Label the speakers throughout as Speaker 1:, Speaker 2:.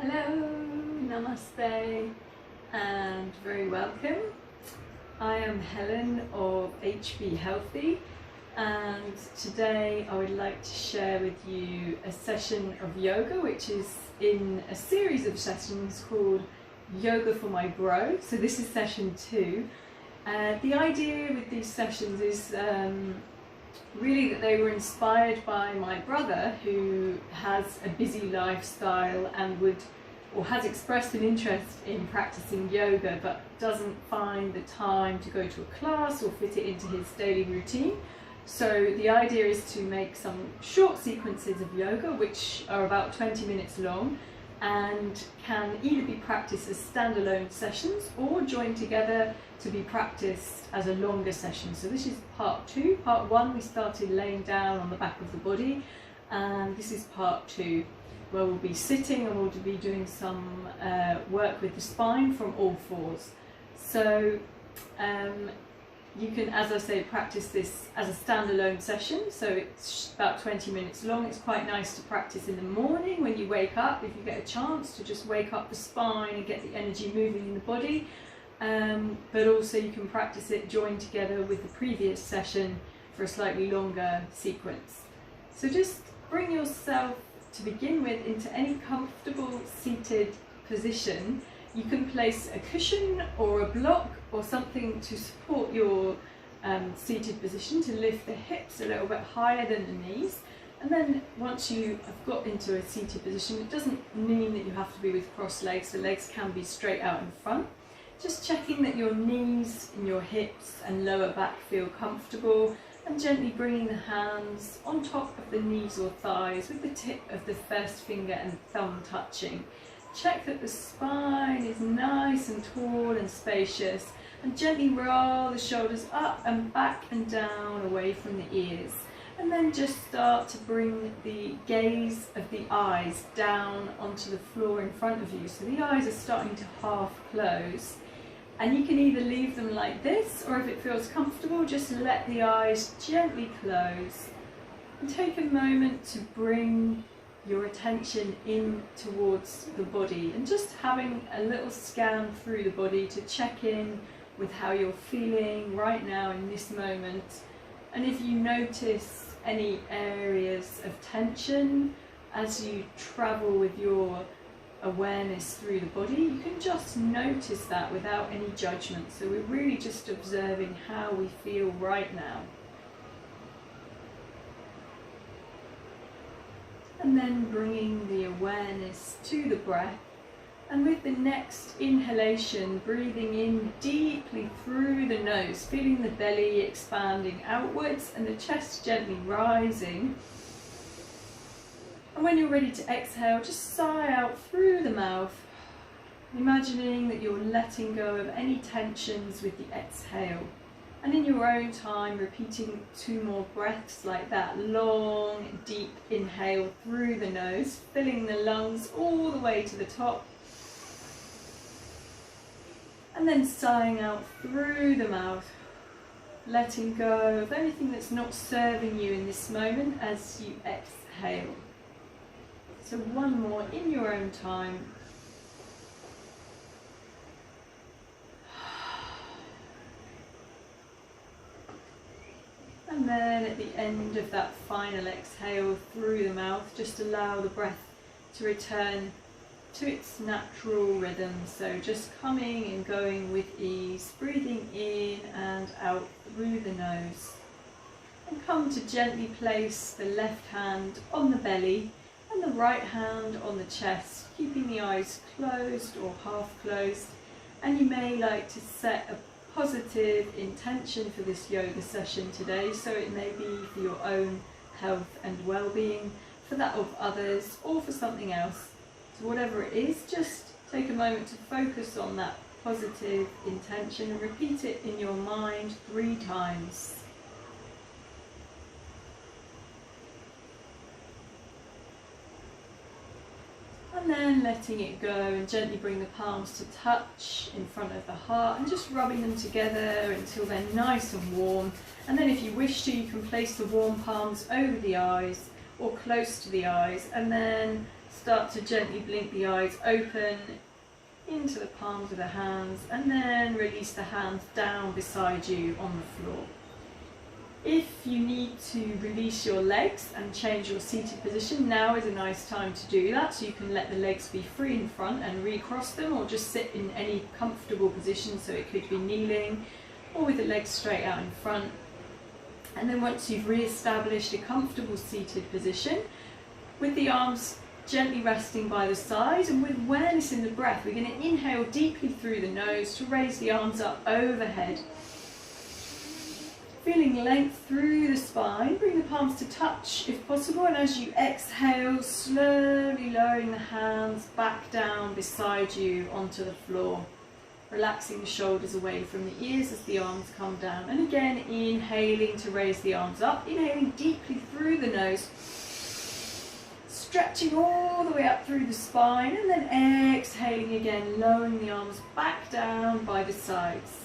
Speaker 1: Hello, namaste, and very welcome. I am Helen of HB Healthy, and today I would like to share with you a session of yoga which is in a series of sessions called Yoga for My Bro. So this is session 2. The idea with these sessions is really that they were inspired by my brother, who has a busy lifestyle and has expressed an interest in practicing yoga but doesn't find the time to go to a class or fit it into his daily routine. So the idea is to make some short sequences of yoga which are about 20 minutes long and can either be practiced as standalone sessions or joined together to be practiced as a longer session. So this is part 2. Part 1 we started laying down on the back of the body, and this is part 2 where we'll be sitting and we'll be doing some work with the spine from all fours. So you can, as I say, practice this as a standalone session, so it's about 20 minutes long. It's quite nice to practice in the morning when you wake up, if you get a chance to just wake up the spine and get the energy moving in the body, but also you can practice it joined together with the previous session for a slightly longer sequence. So just bring yourself to begin with into any comfortable seated position. You can place a cushion or a block or something to support your seated position, to lift the hips a little bit higher than the knees. And then once you have got into a seated position, it doesn't mean that you have to be with crossed legs. The legs can be straight out in front. Just checking that your knees and your hips and lower back feel comfortable, and gently bringing the hands on top of the knees or thighs with the tip of the first finger and thumb touching. Check that the spine is nice and tall and spacious, and gently roll the shoulders up and back and down away from the ears. And then just start to bring the gaze of the eyes down onto the floor in front of you. So the eyes are starting to half close. And you can either leave them like this, or if it feels comfortable, just let the eyes gently close. And take a moment to bring your attention in towards the body, and just having a little scan through the body to check in with how you're feeling right now in this moment. And if you notice any areas of tension as you travel with your awareness through the body, you can just notice that without any judgment. So we're really just observing how we feel right now. And then bringing the awareness to the breath, and with the next inhalation, breathing in deeply through the nose, feeling the belly expanding outwards and the chest gently rising. And when you're ready to exhale, just sigh out through the mouth, imagining that you're letting go of any tensions with the exhale. And in your own time, repeating 2 more breaths like that. Long, deep inhale through the nose, filling the lungs all the way to the top. And then sighing out through the mouth, letting go of anything that's not serving you in this moment as you exhale. So one more in your own time. And then at the end of that final exhale through the mouth, just allow the breath to return to its natural rhythm. So just coming and going with ease, breathing in and out through the nose. And come to gently place the left hand on the belly and the right hand on the chest, keeping the eyes closed or half closed. And you may like to set a positive intention for this yoga session today, so it may be for your own health and well-being, for that of others, or for something else. So whatever it is, just take a moment to focus on that positive intention and repeat it in your mind 3 times. And then letting it go, and gently bring the palms to touch in front of the heart, and just rubbing them together until they're nice and warm. And then if you wish to, you can place the warm palms over the eyes or close to the eyes, and then Start to gently blink the eyes open into the palms of the hands, and then release the hands down beside you on the floor. If you need to release your legs and change your seated position, now is a nice time to do that, so you can let the legs be free in front and recross them, or just sit in any comfortable position, so it could be kneeling or with the legs straight out in front. And then once you've re-established a comfortable seated position, with the arms gently resting by the side and with awareness in the breath, we're going to inhale deeply through the nose to raise the arms up overhead. Feeling length through the spine, bring the palms to touch if possible, and as you exhale, slowly lowering the hands back down beside you onto the floor. Relaxing the shoulders away from the ears as the arms come down. And again, inhaling to raise the arms up, inhaling deeply through the nose, stretching all the way up through the spine, and then exhaling again, lowering the arms back down by the sides.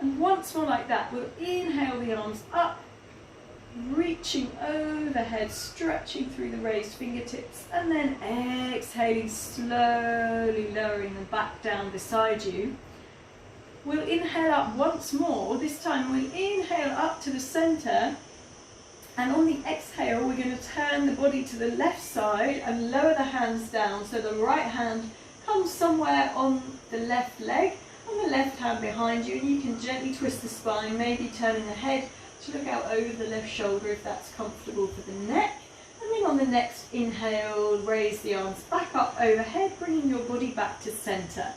Speaker 1: And once more like that, we'll inhale the arms up, reaching overhead, stretching through the raised fingertips, and then exhaling, slowly lowering them back down beside you. We'll inhale up once more. This time we'll inhale up to the center, and on the exhale we're going to turn the body to the left side and lower the hands down, so the right hand comes somewhere on the left leg and the left hand behind you, and you can gently twist the spine, maybe turning the head to look out over the left shoulder if that's comfortable for the neck. And then on the next inhale, raise the arms back up overhead, bringing your body back to center.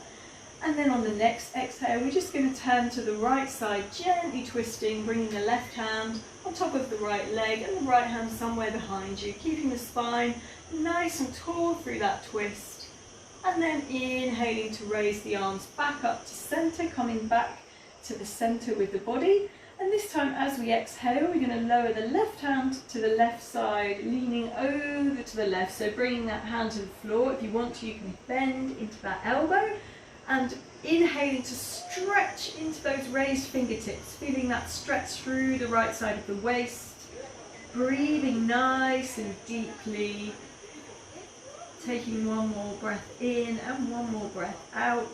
Speaker 1: And then on the next exhale, we're just going to turn to the right side, gently twisting, bringing the left hand on top of the right leg and the right hand somewhere behind you, keeping the spine nice and tall through that twist. And then inhaling to raise the arms back up to center, coming back to the center with the body. And this time as we exhale, we're going to lower the left hand to the left side, leaning over to the left. So bringing that hand to the floor. If you want to, you can bend into that elbow. And inhaling to stretch into those raised fingertips, feeling that stretch through the right side of the waist. Breathing nice and deeply. Taking one more breath in and one more breath out.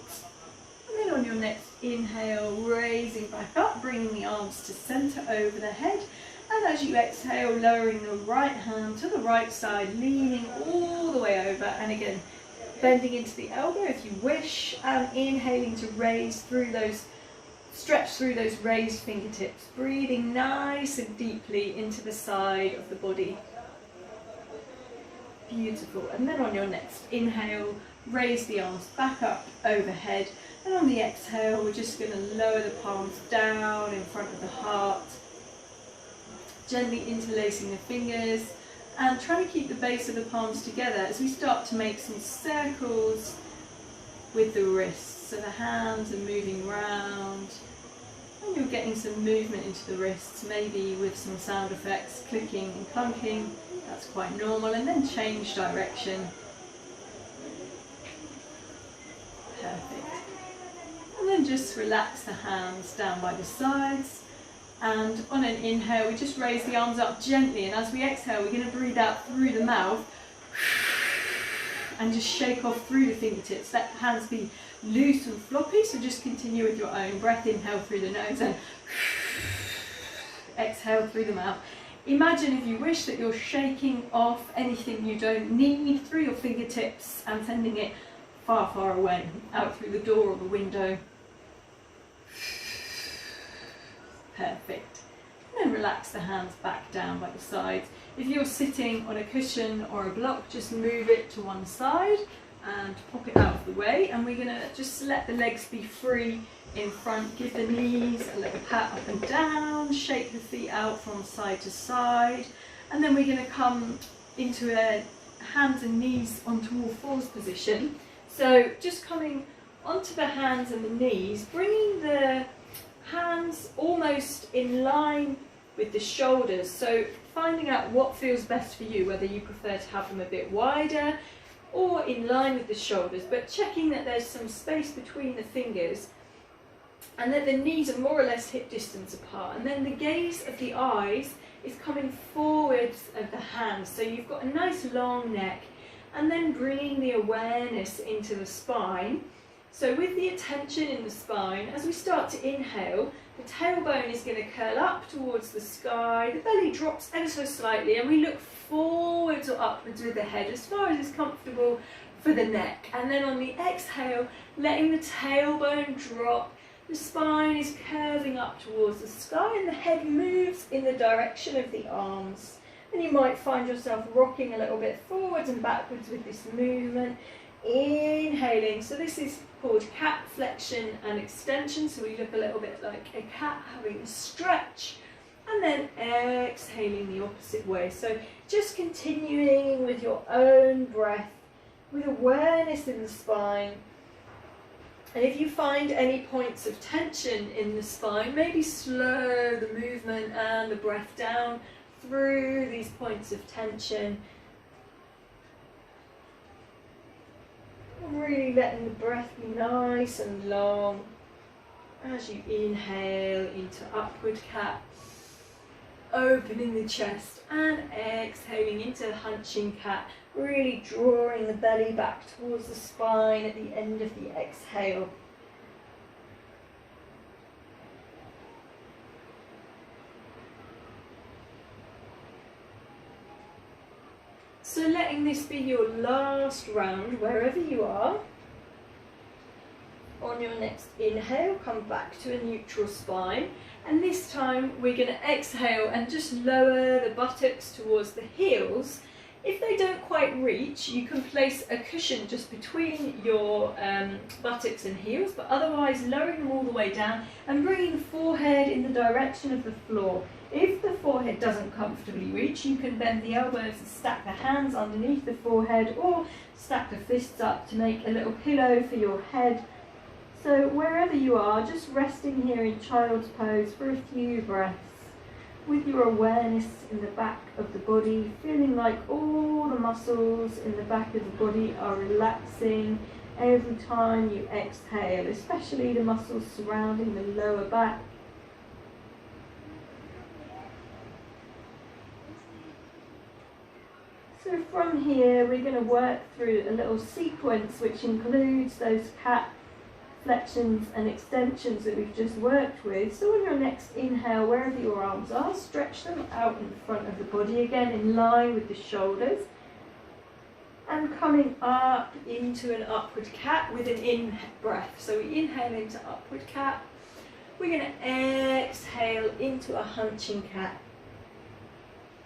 Speaker 1: And then on your next inhale, raising back up, bringing the arms to center over the head. And as you exhale, lowering the right hand to the right side, leaning all the way over. And again, bending into the elbow if you wish. And inhaling to raise through those, stretch through those raised fingertips. Breathing nice and deeply into the side of the body. Beautiful. And then on your next inhale, raise the arms back up overhead, and on the exhale we're just going to lower the palms down in front of the heart, gently interlacing the fingers and trying to keep the base of the palms together as we start to make some circles with the wrists. So the hands are moving round and you're getting some movement into the wrists, maybe with some sound effects, clicking and clunking. That's quite normal. And then change direction. Perfect. And then just relax the hands down by the sides. And on an inhale, we just raise the arms up gently. And as we exhale, we're going to breathe out through the mouth. And just shake off through the fingertips. Let the hands be loose and floppy. So just continue with your own breath. Inhale through the nose and exhale through the mouth. Imagine, if you wish, that you're shaking off anything you don't need through your fingertips and sending it far, far away, out through the door or the window. Perfect. And then relax the hands back down by the sides. If you're sitting on a cushion or a block, just move it to one side and pop it out of the way. And we're going to just let the legs be free in front. Give the knees a little pat up and down, shake the feet out from side to side, and then we're going to come into a hands and knees onto all fours position. So just coming onto the hands and the knees, bringing the hands almost in line with the shoulders. So finding out what feels best for you, whether you prefer to have them a bit wider or in line with the shoulders, but checking that there's some space between the fingers and that the knees are more or less hip distance apart. And then the gaze of the eyes is coming forwards of the hands. So you've got a nice long neck, and then bringing the awareness into the spine. So with the attention in the spine, as we start to inhale, the tailbone is going to curl up towards the sky, the belly drops ever so slightly, and we look forwards or upwards with the head as far as is comfortable for the neck. And then on the exhale, letting the tailbone drop, the spine is curving up towards the sky and the head moves in the direction of the arms. And you might find yourself rocking a little bit forwards and backwards with this movement. Inhaling, so this is called cat flexion and extension, so we look a little bit like a cat having a stretch, and then exhaling the opposite way. So just continuing with your own breath, with awareness in the spine. And if you find any points of tension in the spine, maybe slow the movement and the breath down through these points of tension. Really letting the breath be nice and long as you inhale into upward cat, opening the chest, and exhaling into hunching cat, really drawing the belly back towards the spine at the end of the exhale. So letting this be your last round wherever you are. On your next inhale, come back to a neutral spine, and this time we're going to exhale and just lower the buttocks towards the heels. If they don't quite reach, you can place a cushion just between your buttocks and heels, but otherwise lowering them all the way down and bringing the forehead in the direction of the floor. If the forehead doesn't comfortably reach, you can bend the elbows and stack the hands underneath the forehead, or stack the fists up to make a little pillow for your head. So wherever you are, just resting here in child's pose for a few breaths, with your awareness in the back of the body, feeling like all the muscles in the back of the body are relaxing every time you exhale, especially the muscles surrounding the lower back. So from here, we're going to work through a little sequence which includes those cat flexions and extensions that we've just worked with. So on your next inhale, wherever your arms are, stretch them out in front of the body, again in line with the shoulders. And coming up into an upward cat with an in-breath. So we inhale into upward cat. We're going to exhale into a hunching cat.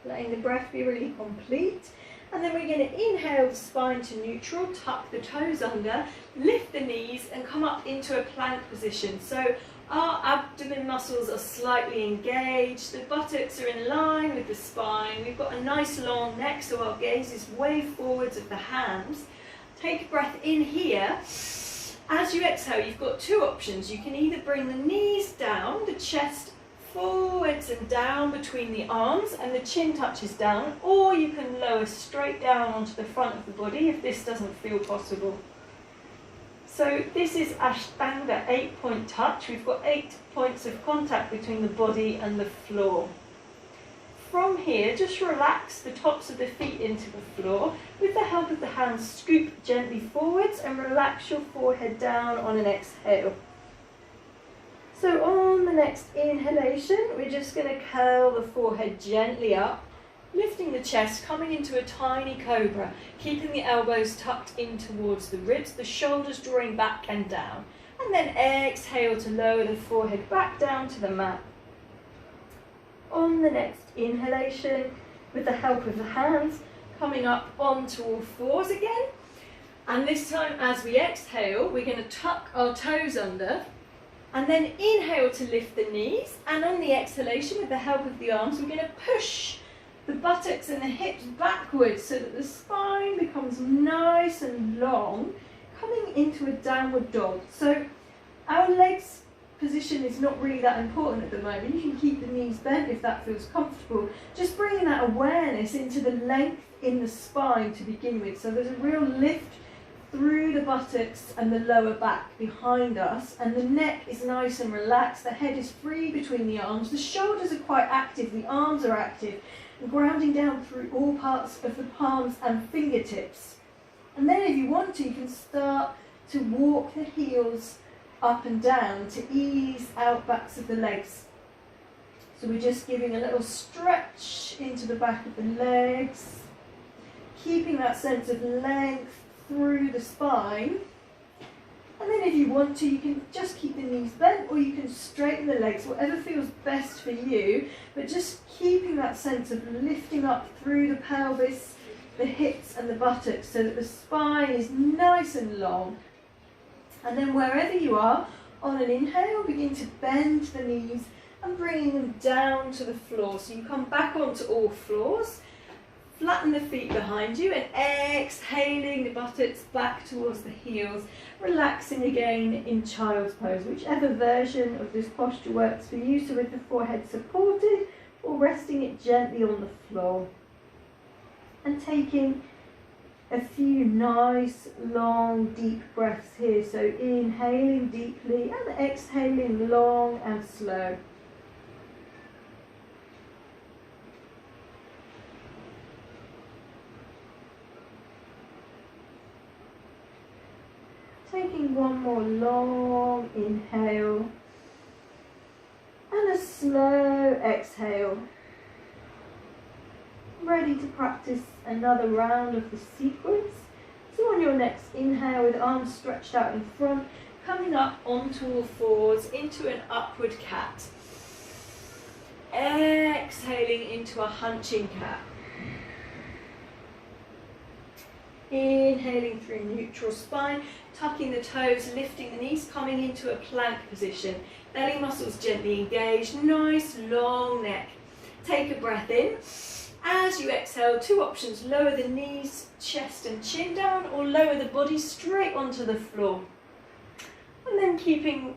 Speaker 1: Letting the breath be really complete. And then we're going to inhale the spine to neutral, tuck the toes under, lift the knees and come up into a plank position. So our abdomen muscles are slightly engaged, the buttocks are in line with the spine, we've got a nice long neck so our gaze is way forwards of the hands. Take a breath in here. As you exhale, you've got two options. You can either bring the knees down, the chest forwards and down between the arms and the chin touches down, or you can lower straight down onto the front of the body if this doesn't feel possible. So this is Ashtanga 8-point touch. We've got 8 points of contact between the body and the floor. From here, just relax the tops of the feet into the floor. With the help of the hands, scoop gently forwards and relax your forehead down on an exhale. So on the next inhalation, we're just going to curl the forehead gently up, lifting the chest, coming into a tiny cobra, keeping the elbows tucked in towards the ribs, the shoulders drawing back and down. And then exhale to lower the forehead back down to the mat. On the next inhalation, with the help of the hands, coming up onto all fours again. And this time, as we exhale, we're going to tuck our toes under, and then inhale to lift the knees, and on the exhalation with the help of the arms we're going to push the buttocks and the hips backwards so that the spine becomes nice and long, coming into a downward dog. So our legs position is not really that important at the moment. You can keep the knees bent if that feels comfortable. Just bringing that awareness into the length in the spine to begin with. So there's a real lift through the buttocks and the lower back behind us, and the neck is nice and relaxed, the head is free between the arms, the shoulders are quite active, the arms are active, and grounding down through all parts of the palms and fingertips. And then if you want to, you can start to walk the heels up and down to ease out backs of the legs. So we're just giving a little stretch into the back of the legs, keeping that sense of length through the spine. And then if you want to, you can just keep the knees bent, or you can straighten the legs, whatever feels best for you, but just keeping that sense of lifting up through the pelvis, the hips and the buttocks, so that the spine is nice and long. And then wherever you are, on an inhale, begin to bend the knees and bringing them down to the floor. So you come back onto all fours, flatten the feet behind you, and exhaling the buttocks back towards the heels, relaxing again in child's pose, whichever version of this posture works for you. So with the forehead supported, or resting it gently on the floor. And taking a few nice, long, deep breaths here. So inhaling deeply and exhaling long and slow. Taking one more long inhale and a slow exhale. Ready to practice another round of the sequence. So on your next inhale, with arms stretched out in front, coming up onto all fours into an upward cat. Exhaling into a hunching cat. Inhaling through neutral spine, tucking the toes, lifting the knees, coming into a plank position. Belly muscles gently engaged, nice long neck. Take a breath in. As you exhale, two options: lower the knees, chest and chin down, or lower the body straight onto the floor. And then keeping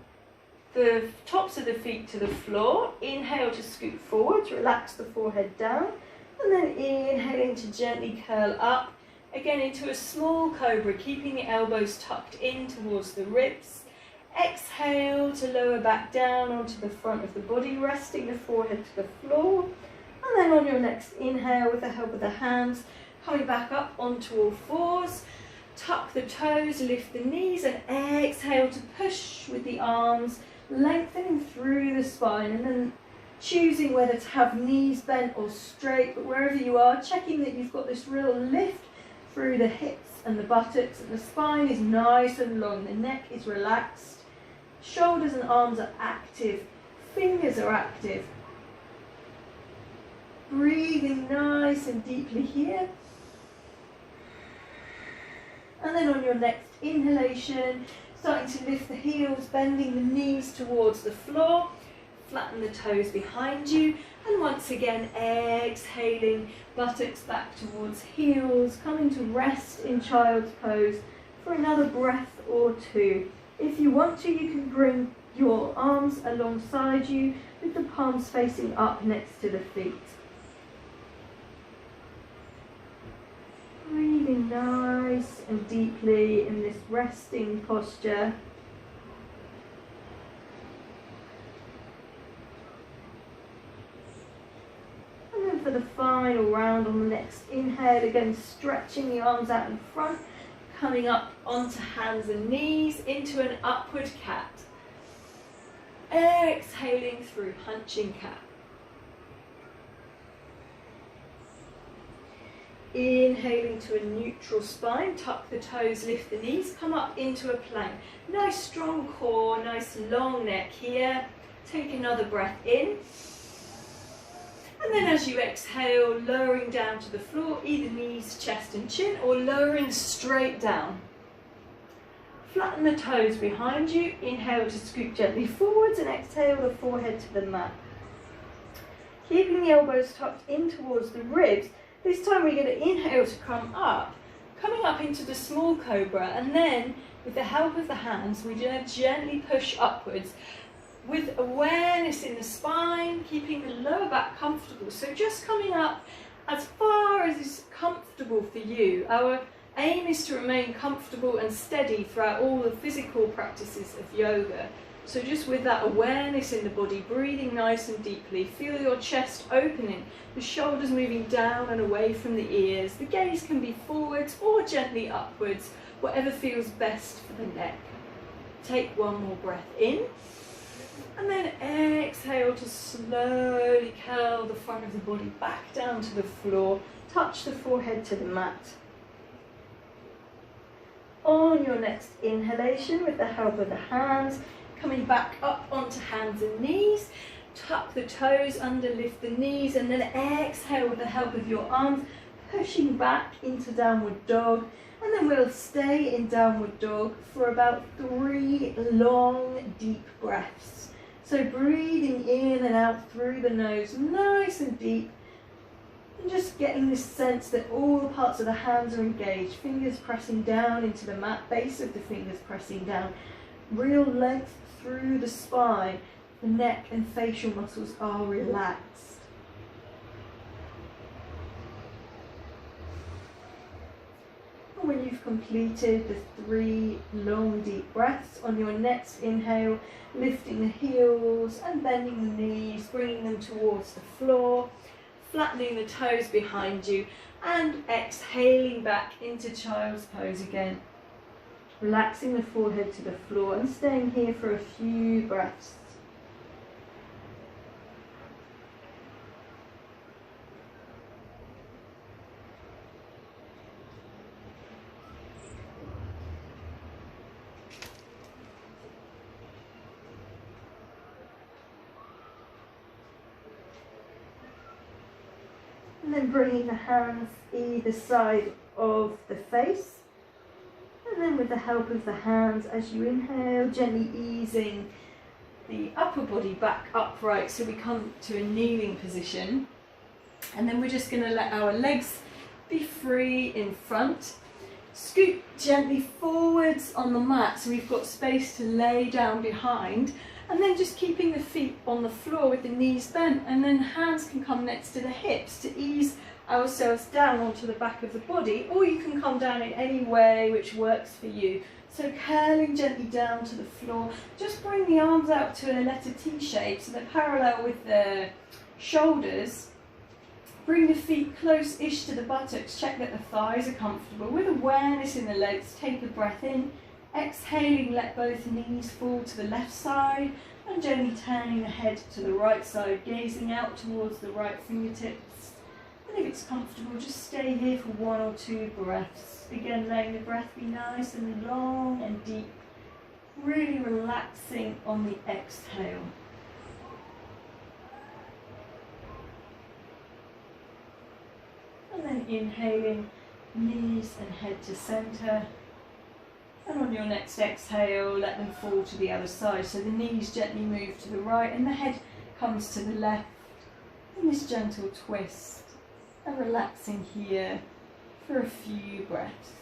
Speaker 1: the tops of the feet to the floor, inhale to scoot forward, relax the forehead down, and then inhaling to gently curl up, again into a small cobra, keeping the elbows tucked in towards the ribs. Exhale to lower back down onto the front of the body, resting the forehead to the floor. And then on your next inhale, with the help of the hands, coming back up onto all fours, tuck the toes, lift the knees, and exhale to push with the arms, lengthening through the spine, and then choosing whether to have knees bent or straight, but wherever you are, checking that you've got this real lift through the hips and the buttocks, and the spine is nice and long, the neck is relaxed, shoulders and arms are active, fingers are active. Breathing nice and deeply here. And then on your next inhalation, starting to lift the heels, bending the knees towards the floor, flatten the toes behind you, and once again exhaling, buttocks back towards heels, coming to rest in child's pose for another breath or two. If you want to, you can bring your arms alongside you with the palms facing up next to the feet. Breathing nice and deeply in this resting posture. And then for the final round on the next inhale, again stretching the arms out in front, coming up onto hands and knees into an upward cat. Exhaling through hunching cat. Inhaling to a neutral spine, tuck the toes, lift the knees, come up into a plank. Nice strong core, nice long neck here. Take another breath in. And then as you exhale, lowering down to the floor, either knees, chest and chin, or lowering straight down. Flatten the toes behind you. Inhale to scoot gently forwards, and exhale the forehead to the mat. Keeping the elbows tucked in towards the ribs. This time we're going to inhale to come up, coming up into the small cobra, and then with the help of the hands we're going to gently push upwards with awareness in the spine, keeping the lower back comfortable. So just coming up as far as is comfortable for you. Our aim is to remain comfortable and steady throughout all the physical practices of yoga. So just with that awareness in the body, breathing nice and deeply, feel your chest opening, the shoulders moving down and away from the ears. The gaze can be forwards or gently upwards, whatever feels best for the neck. Take one more breath in, and then exhale to slowly curl the front of the body back down to the floor. Touch the forehead to the mat. On your next inhalation, with the help of the hands, coming back up onto hands and knees, tuck the toes under, lift the knees, and then exhale with the help of your arms, pushing back into downward dog. And then we'll stay in downward dog for about 3 long, deep breaths. So breathing in and out through the nose, nice and deep. And just getting this sense that all the parts of the hands are engaged, fingers pressing down into the mat, base of the fingers pressing down, real length through the spine, the neck and facial muscles are relaxed. And when you've completed the 3 long deep breaths, on your next inhale, lifting the heels and bending the knees, bringing them towards the floor, flattening the toes behind you, and exhaling back into child's pose again. Relaxing the forehead to the floor and staying here for a few breaths. And then bringing the hands either side of the face. And then with the help of the hands, as you inhale, gently easing the upper body back upright so we come to a kneeling position. And then we're just going to let our legs be free in front. Scoot gently forwards on the mat so we've got space to lay down behind. And then just keeping the feet on the floor with the knees bent, and then hands can come next to the hips to ease ourselves down onto the back of the body, or you can come down in any way which works for you. So curling gently down to the floor, just bring the arms out to a letter T shape so they're parallel with the shoulders. Bring the feet close-ish to the buttocks, check that the thighs are comfortable. With awareness in the legs, take a breath in. Exhaling, let both knees fall to the left side and gently turning the head to the right side, gazing out towards the right fingertips. And if it's comfortable, just stay here for 1 or 2 breaths. Again, letting the breath be nice and long and deep, really relaxing on the exhale. And then inhaling, knees and head to center. And on your next exhale, let them fall to the other side. So the knees gently move to the right and the head comes to the left. And this gentle twist. And relaxing here for a few breaths.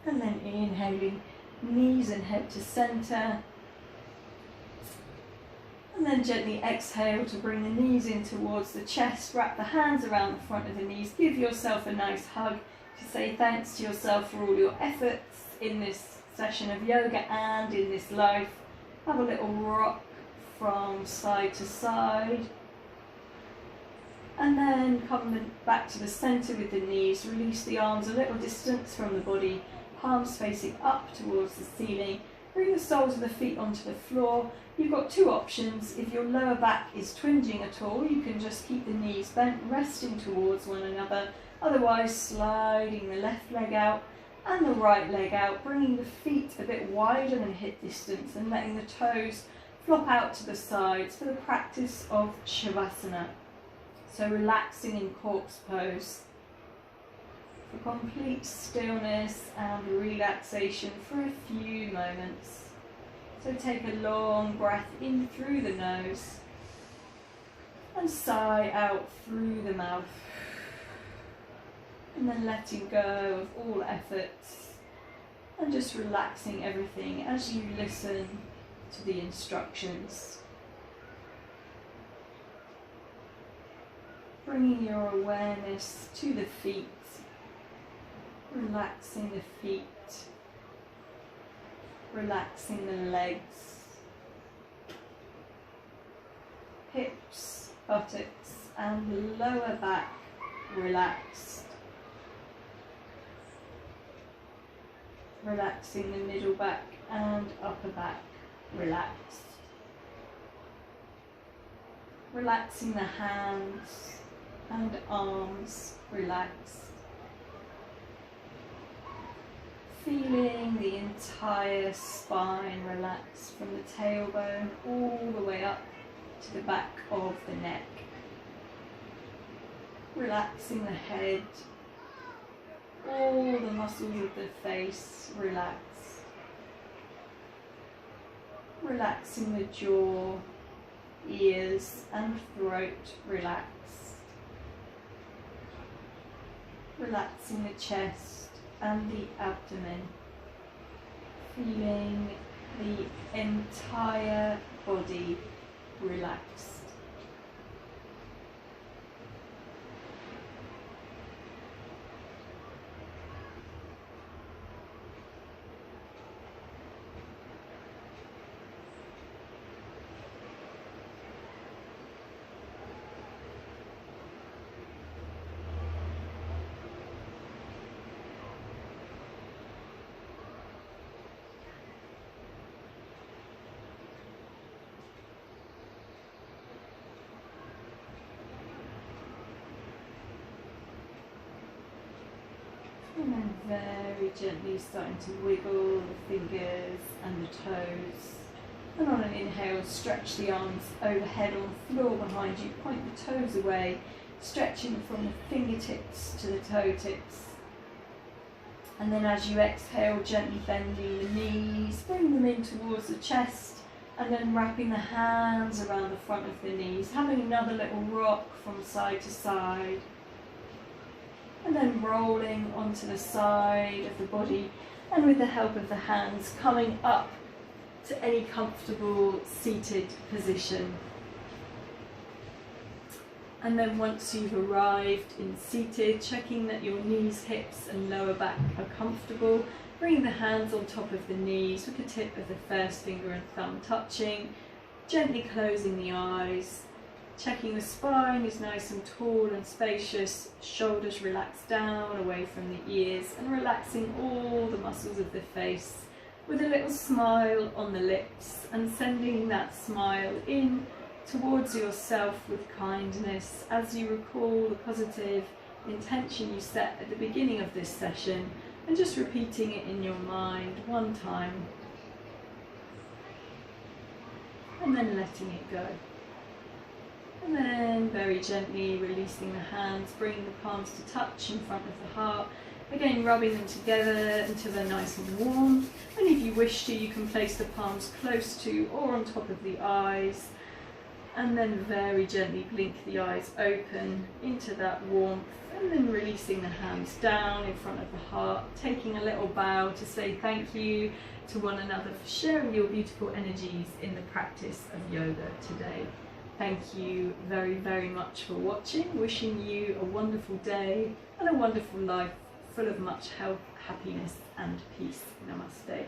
Speaker 1: And then inhaling, knees and head to center. And then gently exhale to bring the knees in towards the chest. Wrap the hands around the front of the knees. Give yourself a nice hug to say thanks to yourself for all your efforts in this session of yoga and in this life. Have a little rock from side to side. And then come back to the center with the knees. Release the arms a little distance from the body. Palms facing up towards the ceiling. Bring the soles of the feet onto the floor. You've got 2 options. If your lower back is twinging at all, you can just keep the knees bent, resting towards one another. Otherwise, sliding the left leg out and the right leg out, bringing the feet a bit wider than hip distance and letting the toes flop out to the sides for the practice of Shavasana. So relaxing in corpse pose. For complete stillness and relaxation for a few moments. So take a long breath in through the nose and sigh out through the mouth. And then letting go of all efforts and just relaxing everything as you listen to the instructions. bringing your awareness to the feet, relaxing the feet, relaxing the legs, hips, buttocks and lower back relaxed. Relaxing the middle back and upper back relaxed. Relaxing the hands and arms relaxed. Feeling the entire spine relax from the tailbone all the way up to the back of the neck. Relaxing the head, all the muscles of the face relaxed. Relaxing the jaw, ears and throat relaxed. Relaxing the chest and the abdomen. Feeling the entire body relaxed. And then very gently starting to wiggle the fingers and the toes. And on an inhale, stretch the arms overhead on the floor behind you. Point the toes away, stretching from the fingertips to the toe tips. And then as you exhale, gently bending the knees, bring them in towards the chest, and then wrapping the hands around the front of the knees, having another little rock from side to side. And then rolling onto the side of the body, and with the help of the hands coming up to any comfortable seated position. And then once you've arrived in seated, checking that your knees, hips and lower back are comfortable, bringing the hands on top of the knees with the tip of the first finger and thumb touching, gently closing the eyes. Checking the spine is nice and tall and spacious, shoulders relaxed down away from the ears, and relaxing all the muscles of the face with a little smile on the lips, and sending that smile in towards yourself with kindness as you recall the positive intention you set at the beginning of this session, and just repeating it in your mind one time and then letting it go. And then very gently releasing the hands, bringing the palms to touch in front of the heart. Again, rubbing them together until they're nice and warm. And if you wish to, you can place the palms close to or on top of the eyes. And then very gently blink the eyes open into that warmth. And then releasing the hands down in front of the heart. Taking a little bow to say thank you to one another for sharing your beautiful energies in the practice of yoga today. Thank you very, very much for watching. Wishing you a wonderful day and a wonderful life full of much health, happiness and peace. Namaste.